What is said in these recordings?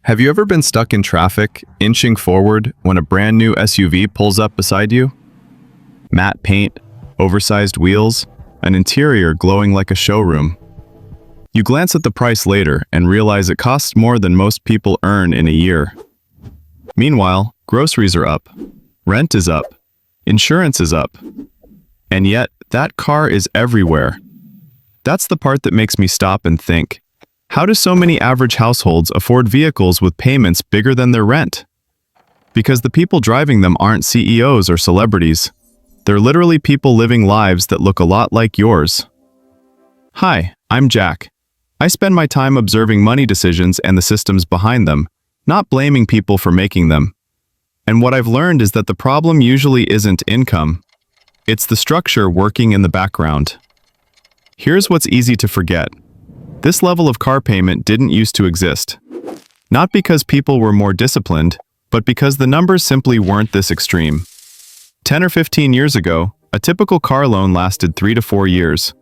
Have you ever been stuck in traffic, inching forward, when a brand new SUV pulls up beside you? Matte paint, oversized wheels, an interior glowing like a showroom. You glance at the price later and realize it costs more than most people earn in a year. Meanwhile, groceries are up, rent is up, insurance is up, and yet that car is everywhere. That's the part that makes me stop and think. How do so many average households afford vehicles with payments bigger than their rent? Because the people driving them aren't CEOs or celebrities. They're literally people living lives that look a lot like yours. Hi, I'm Jack. I spend my time observing money decisions and the systems behind them, not blaming people for making them. And what I've learned is that the problem usually isn't income. It's the structure working in the background. Here's what's easy to forget. This level of car payment didn't used to exist. Not because people were more disciplined, but because the numbers simply weren't this extreme. 10 or 15 years ago, a typical car loan lasted 3 to 4 years.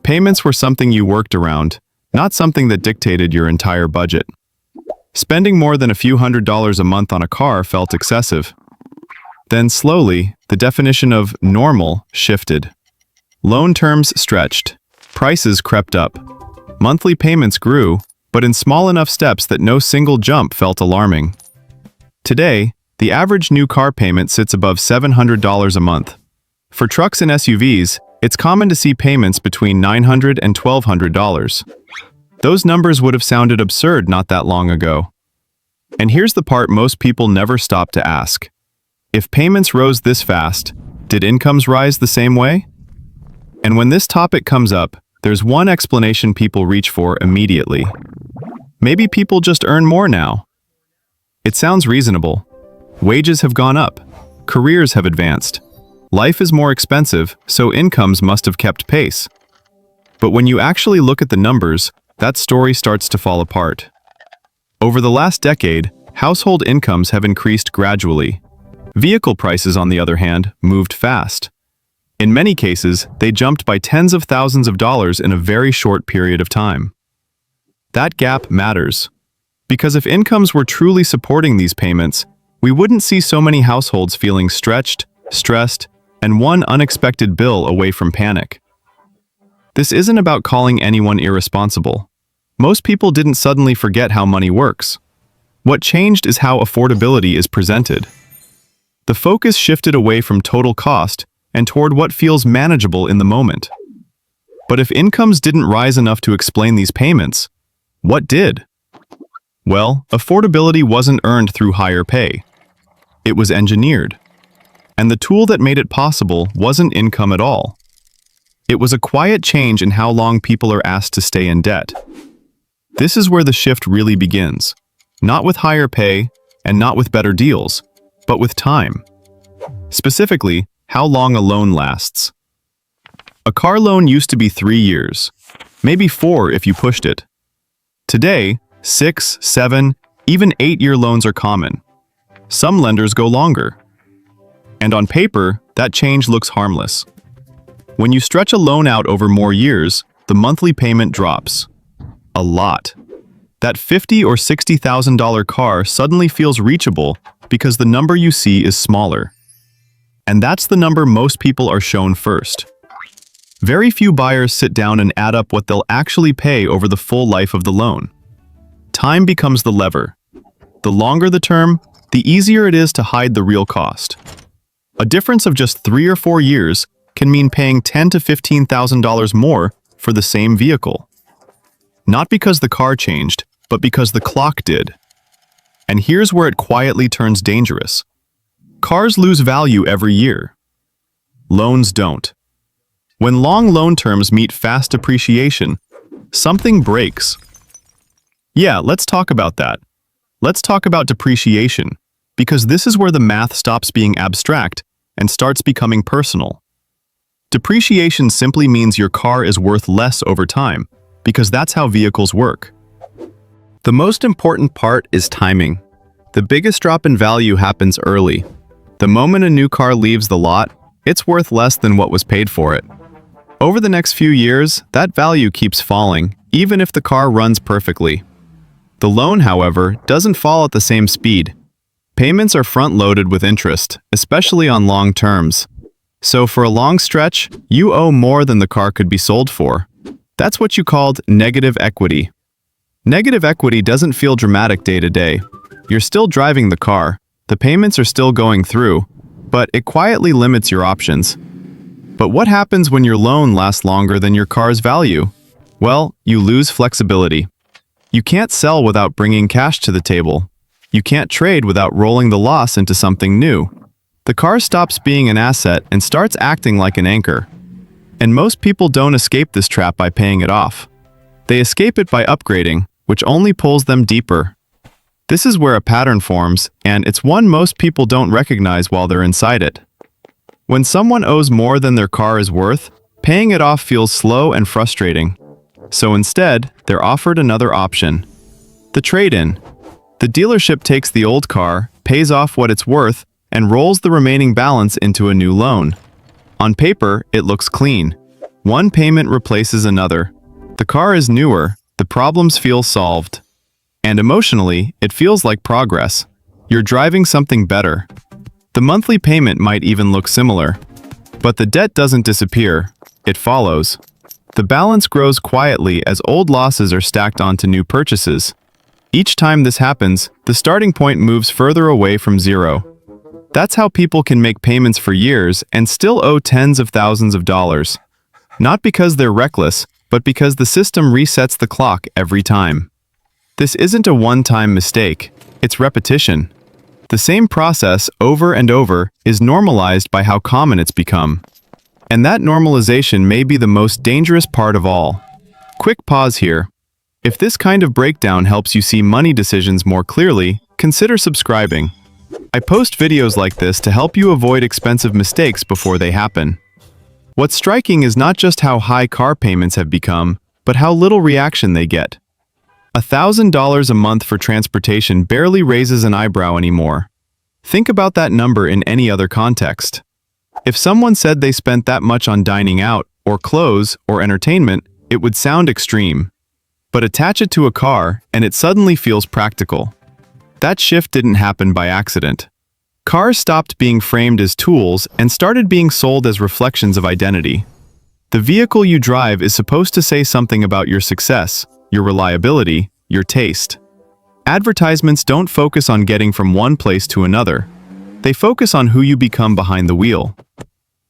Payments were something you worked around, not something that dictated your entire budget. Spending more than a few $100s a month on a car felt excessive. Then slowly, the definition of normal shifted. Loan terms stretched. Prices crept up. Monthly payments grew, but in small enough steps that no single jump felt alarming. Today, the average new car payment sits above $700 a month. For trucks and SUVs, it's common to see payments between $900 and $1,200. Those numbers would have sounded absurd not that long ago. And here's the part most people never stop to ask. If payments rose this fast, did incomes rise the same way? And when this topic comes up, there's one explanation people reach for immediately. Maybe people just earn more now. It sounds reasonable. Wages have gone up. Careers have advanced. Life is more expensive, so incomes must have kept pace. But when you actually look at the numbers, that story starts to fall apart. Over the last decade, household incomes have increased gradually. Vehicle prices, on the other hand, moved fast. In many cases, they jumped by tens of thousands of dollars in a very short period of time. That gap matters, because if incomes were truly supporting these payments, we wouldn't see so many households feeling stretched, stressed, and one unexpected bill away from panic. This isn't about calling anyone irresponsible. Most people didn't suddenly forget how money works. What changed is how affordability is presented. The focus shifted away from total cost and toward what feels manageable in the moment. But if incomes didn't rise enough to explain these payments, what did? Well, affordability wasn't earned through higher pay. It was engineered. And the tool that made it possible wasn't income at all. It was a quiet change in how long people are asked to stay in debt. This is where the shift really begins. Not with higher pay, and not with better deals, but with time. Specifically, how long a loan lasts. A car loan used to be 3 years, maybe 4 if you pushed it. Today, 6, 7, even 8-year loans are common. Some lenders go longer. And on paper, that change looks harmless. When you stretch a loan out over more years, the monthly payment drops. A lot. That $50,000 or $60,000 car suddenly feels reachable because the number you see is smaller. And that's the number most people are shown first. Very few buyers sit down and add up what they'll actually pay over the full life of the loan. Time becomes the lever. The longer the term, the easier it is to hide the real cost. A difference of just 3 or 4 years can mean paying $10,000 to $15,000 more for the same vehicle. Not because the car changed, but because the clock did. And here's where it quietly turns dangerous. Cars lose value every year. Loans don't. When long loan terms meet fast depreciation, something breaks. Yeah, let's talk about that. Let's talk about depreciation, because this is where the math stops being abstract and starts becoming personal. Depreciation simply means your car is worth less over time, because that's how vehicles work. The most important part is timing. The biggest drop in value happens early. The moment a new car leaves the lot, it's worth less than what was paid for it. Over the next few years, that value keeps falling, even if the car runs perfectly. The loan, however, doesn't fall at the same speed. Payments are front-loaded with interest, especially on long terms. So for a long stretch, you owe more than the car could be sold for. That's what you called negative equity. Negative equity doesn't feel dramatic day to day. You're still driving the car, the payments are still going through, but it quietly limits your options. But what happens when your loan lasts longer than your car's value? Well, you lose flexibility. You can't sell without bringing cash to the table. You can't trade without rolling the loss into something new. The car stops being an asset and starts acting like an anchor. And most people don't escape this trap by paying it off. They escape it by upgrading, which only pulls them deeper. This is where a pattern forms, and it's one most people don't recognize while they're inside it. When someone owes more than their car is worth, paying it off feels slow and frustrating. So instead, they're offered another option. The trade-in. The dealership takes the old car, pays off what it's worth, and rolls the remaining balance into a new loan. On paper, it looks clean. One payment replaces another. The car is newer, the problems feel solved. And emotionally, it feels like progress. You're driving something better. The monthly payment might even look similar. But the debt doesn't disappear, it follows. The balance grows quietly as old losses are stacked onto new purchases. Each time this happens, the starting point moves further away from zero. That's how people can make payments for years and still owe tens of thousands of dollars. Not because they're reckless, but because the system resets the clock every time. This isn't a one-time mistake, it's repetition. The same process over and over is normalized by how common it's become. And that normalization may be the most dangerous part of all. Quick pause here. If this kind of breakdown helps you see money decisions more clearly, consider subscribing. I post videos like this to help you avoid expensive mistakes before they happen. What's striking is not just how high car payments have become, but how little reaction they get. $1,000 a month for transportation barely raises an eyebrow anymore. Think about that number in any other context. If someone said they spent that much on dining out, or clothes, or entertainment, it would sound extreme. But attach it to a car, and it suddenly feels practical. That shift didn't happen by accident. Cars stopped being framed as tools and started being sold as reflections of identity. The vehicle you drive is supposed to say something about your success, your reliability, your taste. Advertisements don't focus on getting from one place to another. They focus on who you become behind the wheel.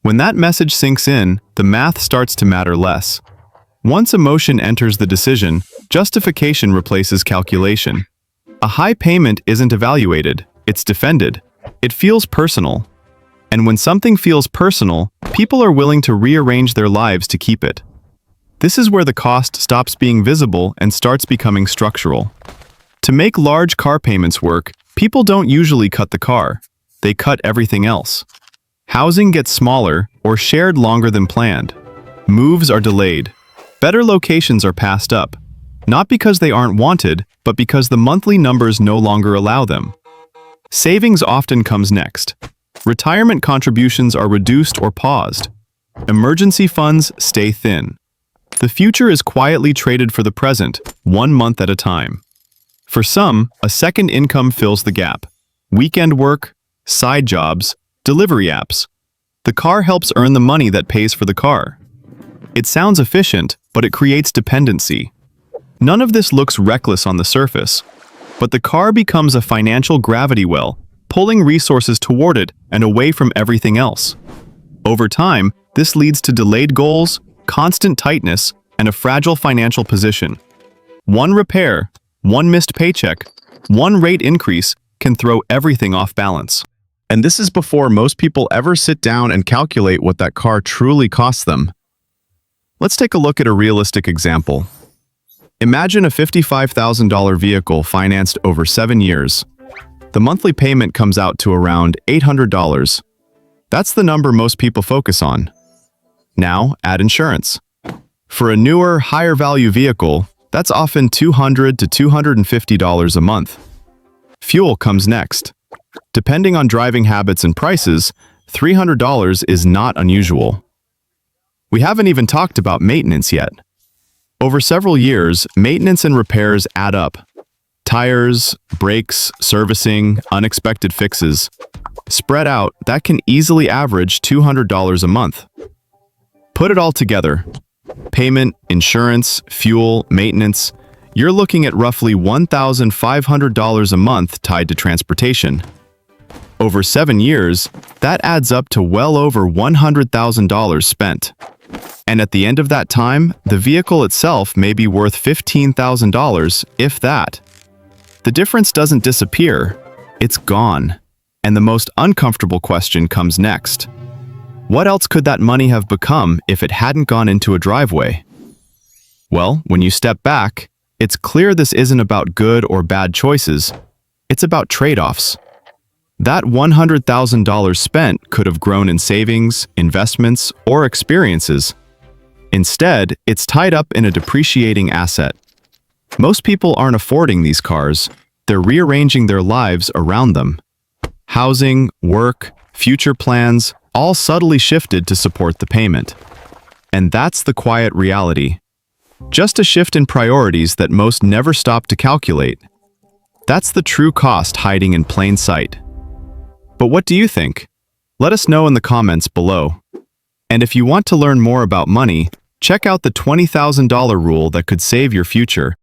When that message sinks in, the math starts to matter less. Once emotion enters the decision, justification replaces calculation. A high payment isn't evaluated, it's defended. It feels personal. And when something feels personal, people are willing to rearrange their lives to keep it. This is where the cost stops being visible and starts becoming structural. To make large car payments work, people don't usually cut the car. They cut everything else. Housing gets smaller or shared longer than planned. Moves are delayed. Better locations are passed up. Not because they aren't wanted, but because the monthly numbers no longer allow them. Savings often comes next. Retirement contributions are reduced or paused. Emergency funds stay thin. The future is quietly traded for the present, 1 month at a time. For some, a second income fills the gap. Weekend work, side jobs, delivery apps. The car helps earn the money that pays for the car. It sounds efficient, but it creates dependency. None of this looks reckless on the surface, but the car becomes a financial gravity well, pulling resources toward it and away from everything else. Over time, this leads to delayed goals, constant tightness, and a fragile financial position. One repair, one missed paycheck, one rate increase can throw everything off balance. And this is before most people ever sit down and calculate what that car truly costs them. Let's take a look at a realistic example. Imagine a $55,000 vehicle financed over 7 years. The monthly payment comes out to around $800. That's the number most people focus on. Now, add insurance. For a newer, higher-value vehicle, that's often $200 to $250 a month. Fuel comes next. Depending on driving habits and prices, $300 is not unusual. We haven't even talked about maintenance yet. Over several years, maintenance and repairs add up. Tires, brakes, servicing, unexpected fixes. Spread out, that can easily average $200 a month. Put it all together. Payment, insurance, fuel, maintenance. You're looking at roughly $1,500 a month tied to transportation. Over 7 years, that adds up to well over $100,000 spent. And at the end of that time, the vehicle itself may be worth $15,000, if that. The difference doesn't disappear, it's gone. And the most uncomfortable question comes next. What else could that money have become if it hadn't gone into a driveway? Well, when you step back, it's clear this isn't about good or bad choices. It's about trade-offs. That $100,000 spent could have grown in savings, investments, or experiences. Instead, it's tied up in a depreciating asset. Most people aren't affording these cars, they're rearranging their lives around them. Housing, work, future plans, all subtly shifted to support the payment. And that's the quiet reality. Just a shift in priorities that most never stop to calculate. That's the true cost hiding in plain sight. But what do you think? Let us know in the comments below. And if you want to learn more about money, check out the $20,000 rule that could save your future.